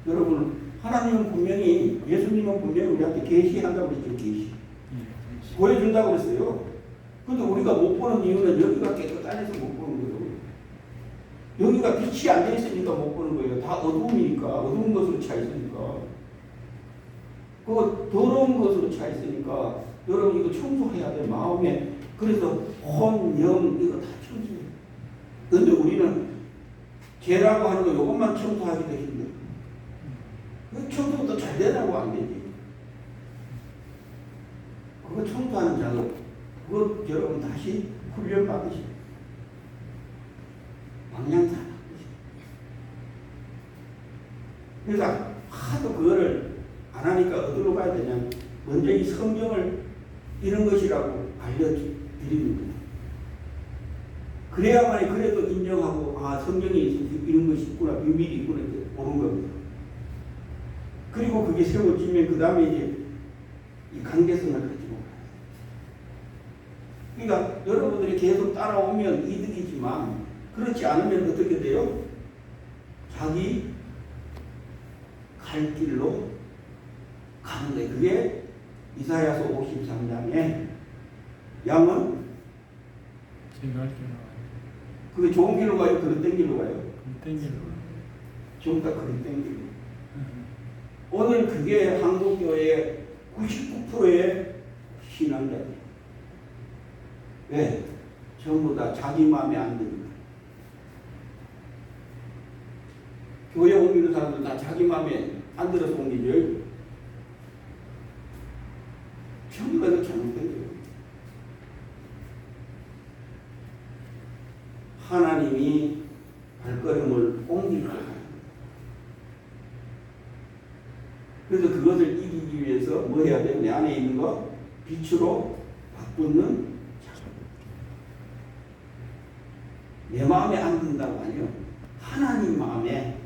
여러분 하나님은 분명히 예수님은 분명히 우리한테 계시한다고 그랬죠. 계시. 보여준다고 그랬어요. 근데 우리가 못 보는 이유는 여기가 깨끗한 해서 못 보는 거예요. 여기가 빛이 안 돼 있으니까 못 보는 거예요. 다 어두움이니까, 어두운 것으로 차 있으니까. 그 더러운 것으로 차 있으니까 여러분 이거 청소해야 돼. 마음에. 그래서 혼, 영 이거 다 청소해요. 근데 우리는 죄라고 하는 거 이것만 청소하기도 힘들어. 그 청소도 잘 되라고 안 되지. 그거 청소하는 작업, 그거 여러분 다시 훈련 받으시고 방향사 받으시고. 그래서 하도 그거를 안 하니까 어디로 가야 되냐? 먼저 이 성경을 이런 것이라고 알려드리는 거예요. 그래야만이 그래도 인정하고 아 성경에 이런 것이 있구나, 비밀이 있구나 이렇게 보는 겁니다. 그리고 그게 세워지면 그 다음에 이제 이 관계성을 가지고 가요. 그러니까 여러분들이 계속 따라오면 이득이지만 그렇지 않으면 어떻게 돼요? 자기 갈 길로 가는 거예요. 그게 이사야서 53장에 양은 제가 할 때는 그게 좋은 길로 가요? 그릇된 길로 가요? 땡기로. 좀 더 그릇된 길로. 오늘 그게 한국교회의 99%의 신앙자들. 왜? 전부 다 자기 마음에 안 듭니다. 교회 옮기는 사람들 다 자기 마음에 안 들어서 옮기죠. 전부 다 잘못된 거예요. 하나님이 발걸음을 옮길 거예요. 그래서 그것을 이기기 위해서 뭐 해야 돼요? 내 안에 있는 거 빛으로 바꾸는 작업. 내 마음에 안 든다고 아니요. 하나님 마음에.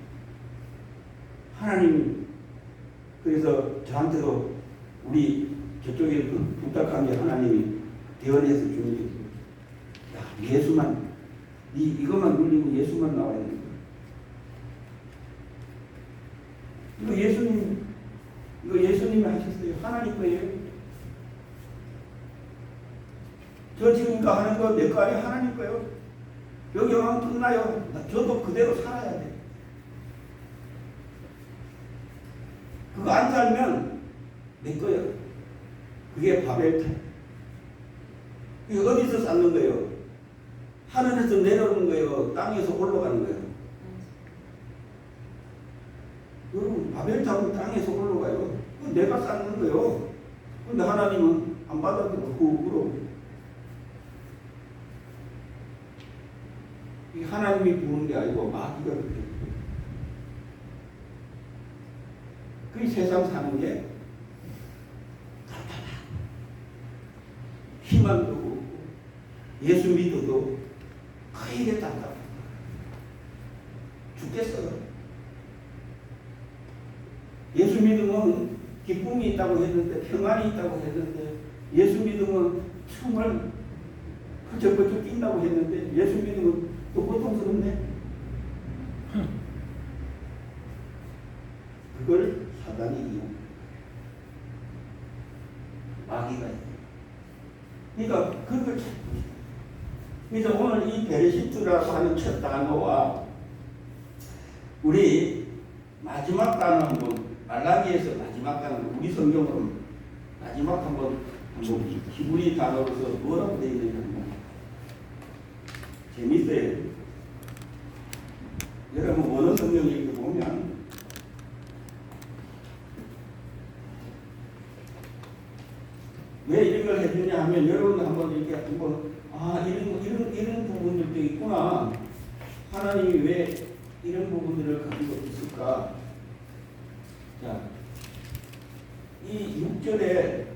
하나님. 그래서 저한테도 우리 저쪽에 부탁한 게 하나님이 대언해서 주는 게 야, 예수만 이것만 눌리고 예수만 나와야 되는 거야. 이거 예수님이 하셨어요. 하나님 거예요. 저 지금 이거 하는 거 내 거 아니에요. 하나님 거예요. 여기 오면 끝나요. 저도 그대로 살아야 돼. 그거 안 살면 내 거예요. 그게 바벨탑. 이게 어디서 쌓는 거예요? 하늘에서 내려오는 거예요? 땅에서 올라가는 거예요? 여러분, 바벨탑은 땅에서 올라가요. 내가 쌓는 거예요. 근데 하나님은 안 받아들고 그러고. 이 하나님이 부는 게 아니고 마귀가 그렇게. 그 세상 사는 게 답답하다. 희망도 없고 예수 믿어도 그에게 답답하다. 죽겠어요. 예수 믿으면 기쁨이 있다고 했는데 평안이 있다고 했는데 예수 믿으면 정말 펄쩍펄쩍 뛴다고 했는데 예수 믿으면 또 고통스럽네. 그걸 사단이 이용. 마귀가 있어요. 그러니까 그걸 찾고 있어요. 그래서 오늘 이 베레시트라고 하는 첫 단어와 우리 마지막 단어 한번 말라기에서 마지막 단어 우리 성경으로 마지막 한번 히브리 단어로서 뭐라고 되어 있는지 한번 재밌어요. 여러분 원어 성경 이렇게 보면 왜 이런 걸 해주냐 하면 여러분 한번 이렇게 한번 이런 부분들도 있구나. 하나님이 왜 이런 부분들을 가지고 있을까? 자, 이 6절에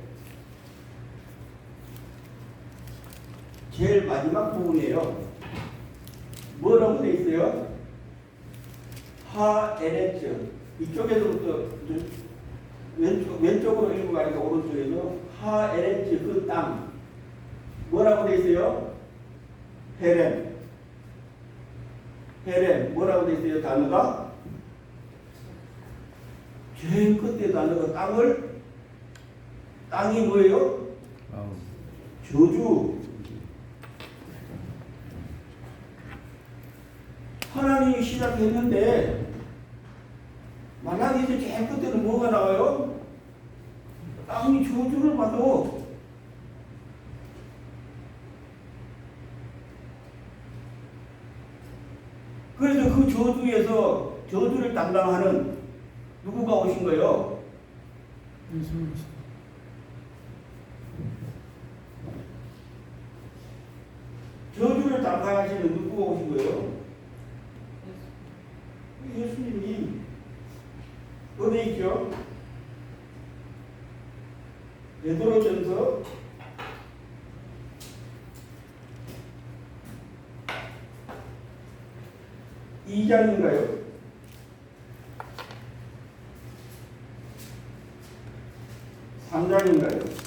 제일 마지막 부분이에요. 뭐라고 되어 있어요? 하에레츠. 이쪽에서부터 왼쪽으로 읽어가니까 오른쪽에서 하에레츠 그 땅. 뭐라고 되어 있어요? 헤렘. 헤렘. 뭐라고 되어 있어요? 단어가? 제일 끝에 단어가 땅이 뭐예요? 아우. 저주. 하나님이 시작했는데 말라기에서 제일 끝에는 뭐가 나와요? 땅이 저주를 받아. 그래서 그 저주에서 저주를 담당하는 누구가 오신 거예요? 예수 그리스도. 저주를 담당하시는 누구가 오신 거예요? 예수님이. 어디 있죠? 베드로전서 2장인가요? 3장인가요?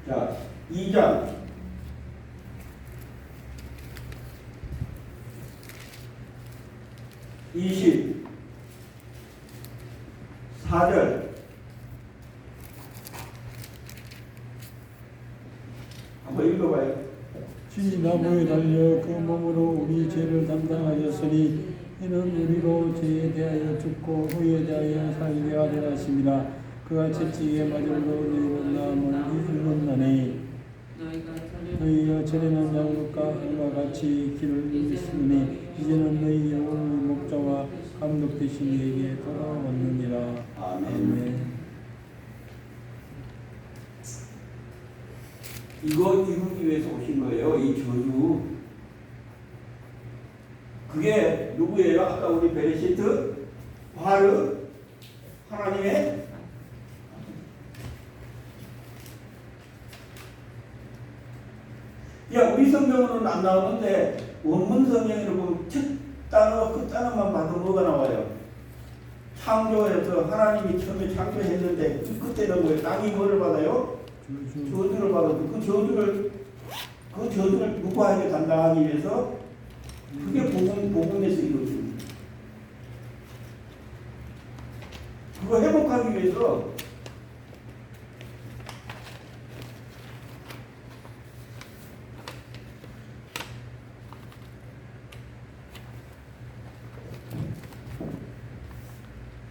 자, 2장 24절 한번 읽어봐요. 주님 나무에 달려 그 몸으로 우리 죄를 담당하셨으니 이는 우리로 죄에 대하여 죽고 후에 대하여 살게 하려 하심이라. 그가 채찍에 맞음으로 너희는 나음을 입었나니 너희가 전에는 양육과 함과 같이 길을 잃었으니 이제는 너희 영혼의 목자와 감독 되신 이에게 돌아왔느니라. 아멘. 이거 이루기 위해서 오신 거예요. 이 저주. 그게 누구예요? 아까 우리 베레시트 바르 하나님의 우리 성경으로는 안 나오는데 원문 성경으로 보면 첫 단어 그 단어만 봐도 뭐가 나와요? 창조에서 하나님이 처음에 창조했는데 그때는 뭐예요? 땅이 뭐를 받아요? 저주를 받아도 그 저주를 누구에게 담당하기 위해서 그게 복음에서 이루어집니다. 그거 회복하기 위해서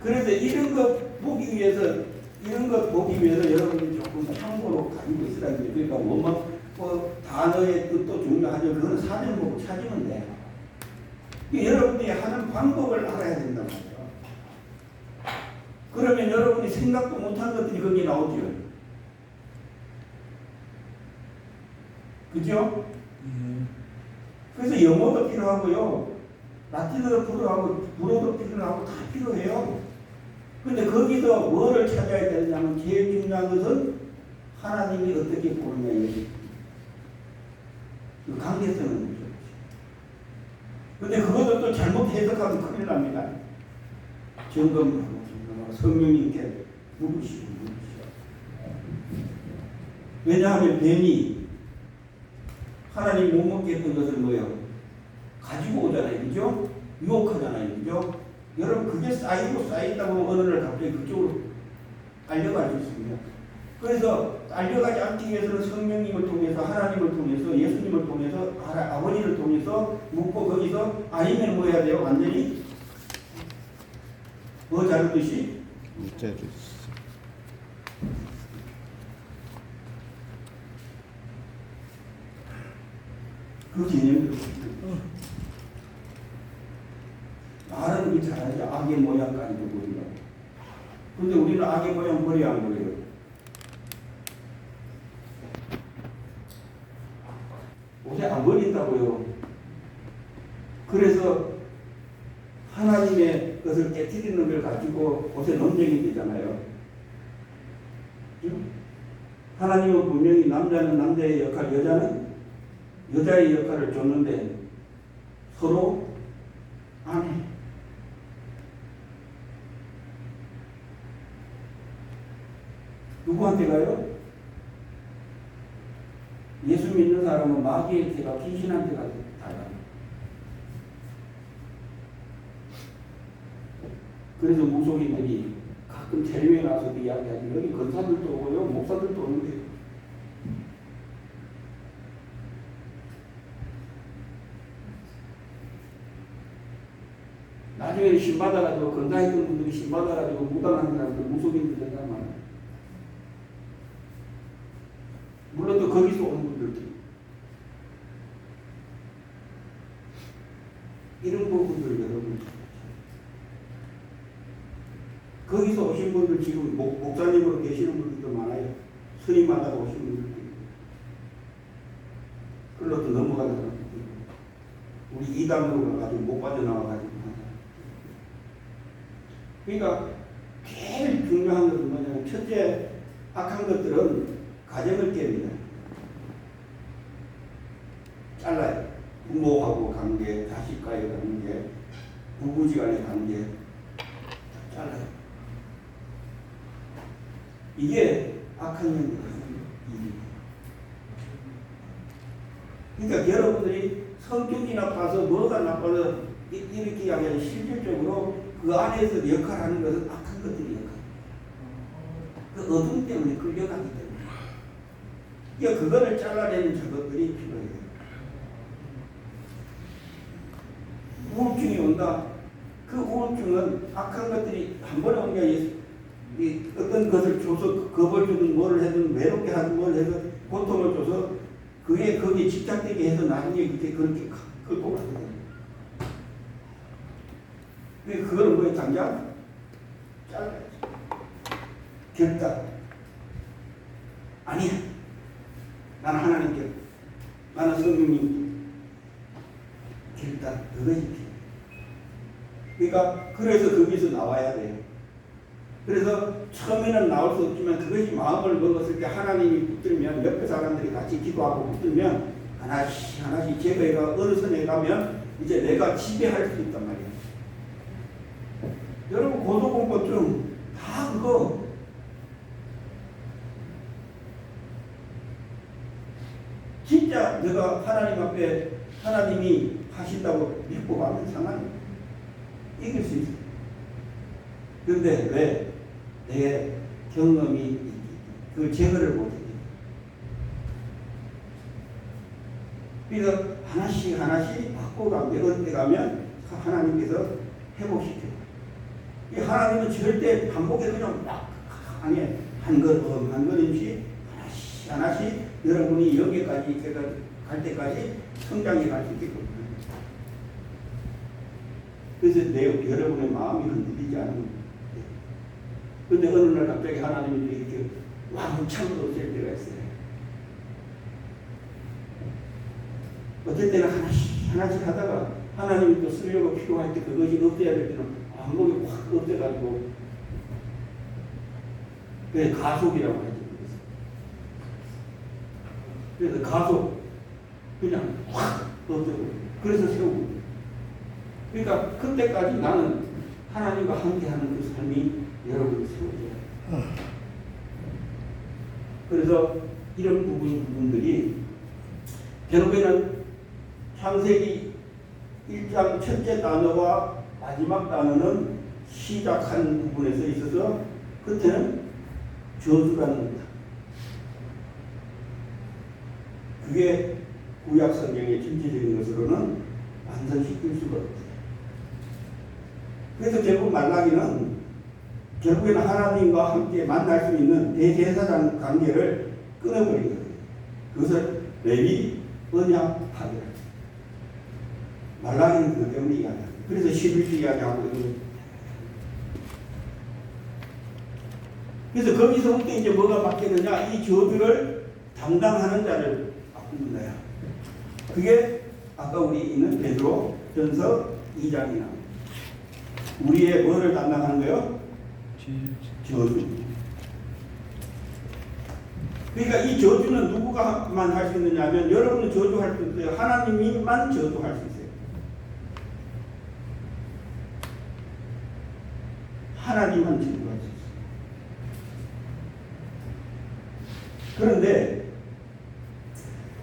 그래서 이런 것 보기 위해서 여러분이 조금 참고로 가지고 있으라는 거예요. 그러니까 원문 단어의 뜻도 중요하죠. 그거는 사전 보고 찾으면 돼요. 여러분이 하는 방법을 알아야 된단 말이에요. 그러면 여러분이 생각도 못한 것들이 거기 나오죠. 그죠? 그래서 영어도 필요하고요. 라틴어도 필요하고 불어도 필요하고 다 필요해요. 근데 거기서 뭐를 찾아야 되냐면 제일 중요한 것은 하나님이 어떻게 보느냐 이거지. 그 관계성을 보죠. 근데 그것도 또 잘못 해석하면 큰일 납니다. 점검하고 성령님께 묻으시고. 왜냐하면 뱀이 하나님 못 먹게 했던 것을 뭐예요? 가지고 오잖아요. 그죠? 유혹하잖아요. 그죠? 여러분 그게 쌓이다 보면 어느 날 갑자기 그쪽으로 달려갈 수 있습니다. 그래서 달려가지 않기 위해서는 성령님을 통해서 하나님을 통해서 예수님을 통해서 아버지를 통해서 묻고 거기서 아니면 뭐 해야 돼요? 완전히 뭐 자르듯이 그 개념을 말은 우리 잘하죠. 악의 모양까지도 버리고. 근데 우리는 악의 모양 버려야 안 버려요? 옷에 안 버린다고요. 그래서 하나님의 것을 깨뜨리는 걸 가지고 옷에 논쟁이 되잖아요. 하나님은 분명히 남자는 남자의 역할, 여자는 여자의 역할을 줬는데 서로 안 해. 누구한테 가요? 예수 믿는 사람은 마귀한테 가, 귀신한테 가서 달라. 그래서 무속인들이 가끔 텔레비에 나와서도 이야기하지. 여기 권사들도 오고요, 목사들도 오는데 나중에 신받아가지고 건강했던 분들이 신받아가지고 무당하는 사람들 무속인들 된단 말이에요. 물론 또 거기서 오는 분들도 이런 부분들 여러분 거기서 오신 분들 지금 목사님으로 계시는 분들도 많아요. 스님 만나러 오신 분들도 있고 그걸로 또 넘어가는 사람들도 있고 우리 이단으로 가가지고 못 빠져나와가지고 그러니까 제일 중요한 것은 뭐냐면 첫째 악한 것들은 가정을 깹니다. 잘라요. 부모하고 관계, 자식과의 관계, 부부지간의 관계 잘라요. 이게 악한 영역이에요. 그러니까 여러분들이 성격이 나빠서 뭐가 나빠서 이렇게 이야기하는 실질적으로 그 안에서 역할하는 것은 악한 것들이 역할. 그 어둠 때문에 끌려가기 때문에. 그러니까 그거를 잘라내는 작업들이 필요해요. 우울증이 온다. 그 우울증은 악한 것들이 한 번에 온 게 아니라 어떤 것을 줘서 겁을 주든 뭐를 하든 외롭게 하든 뭘 해서 고통을 줘서 그게 거기에 집착되게 해서 나중에 그렇게 끌고 가거든요. 그거는 뭐예요? 당장 잘라야죠. 결단. 아니야. 나는 하나님께, 나는 성령님께. 결단. 그것이 필요해요. 그러니까 그래서 거기서 나와야 돼요. 그래서 처음에는 나올 수 없지만 그것이 마음을 먹었을 때 하나님이 붙들면 옆에 사람들이 같이 기도하고 붙들면 하나씩 하나씩 제가 어느 선에 가면 이제 내가 지배할 수 있단 말이에요. 여러분 고소공포증 다 그거 진짜 내가 하나님 앞에 하나님이 하신다고 믿고 가면 상관이 이길 수 있어요. 그런데 왜? 내 경험이 그 제거를 못해. 그래서 하나씩 하나씩 바꿔가면 어느 때 가면 하나님께서 회복시켜요. 이 하나님은 절대 반복해 그냥 막 아니 한 걸음 한 걸음씩 하나씩 하나씩 여러분이 여기까지 제가 갈 때까지 성장해 갈 수 있게끔. 그래서 여러분의 마음이 흔들리지 않는. 그런데 어느 날 갑자기 하나님이 이렇게 왕창으로 될 때가 있어요. 어떨 때는 하나씩 하나씩 하다가 하나님이 또 쓰려고 필요할 때 그것이 없애야 될 때는 왕국이 확 없애가지고 그게 가속이라고 하죠. 그래서 가속 그냥 확 없애고 그래서 세우고 그러니까 그때까지 나는 하나님과 함께하는 그 삶이 여러분이 세워져요. 그래서 이런 부분들이 결국에는 창세기 1장 첫째 단어와 마지막 단어는 시작한 부분에서 있어서 끝에는 저주라는 겁니다. 그게 구약 성경의 전체적인 것으로는 완성시킬 수가 없어요. 그래서 결국 말라기는 결국에는 하나님과 함께 만날 수 있는 대제사장 관계를 끊어버린 거예요. 그것을 레위 언약 파괴. 말라기는 그것 때문에 이야기합니다. 그래서 11주 이야기하고 있는. 그래서 거기서부터 이제 뭐가 바뀌느냐? 이 저주를 담당하는 자를 바꾸는 거야. 그게 아까 우리 있는 베드로 전서 2장이나 우리의 뭐를 담당하는 거예요? 저주. 그러니까 이 저주는 누구가만 할 수 있느냐 하면 여러분은 저주할 수 있어요. 하나님이만 저주할 수 있어요. 하나님만 저주할 수 있어요. 그런데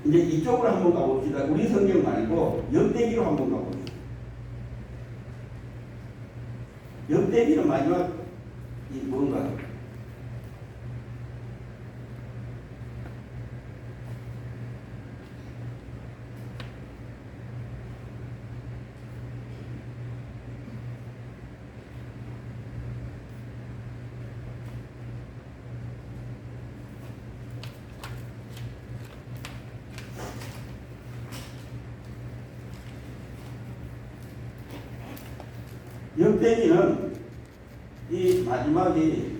이제 이쪽으로 한번 가봅시다. 우리 성경 말고 역대기로 한번 가봅시다. 역대기는 마지막 이 뭔가 역대기는 이 마지막이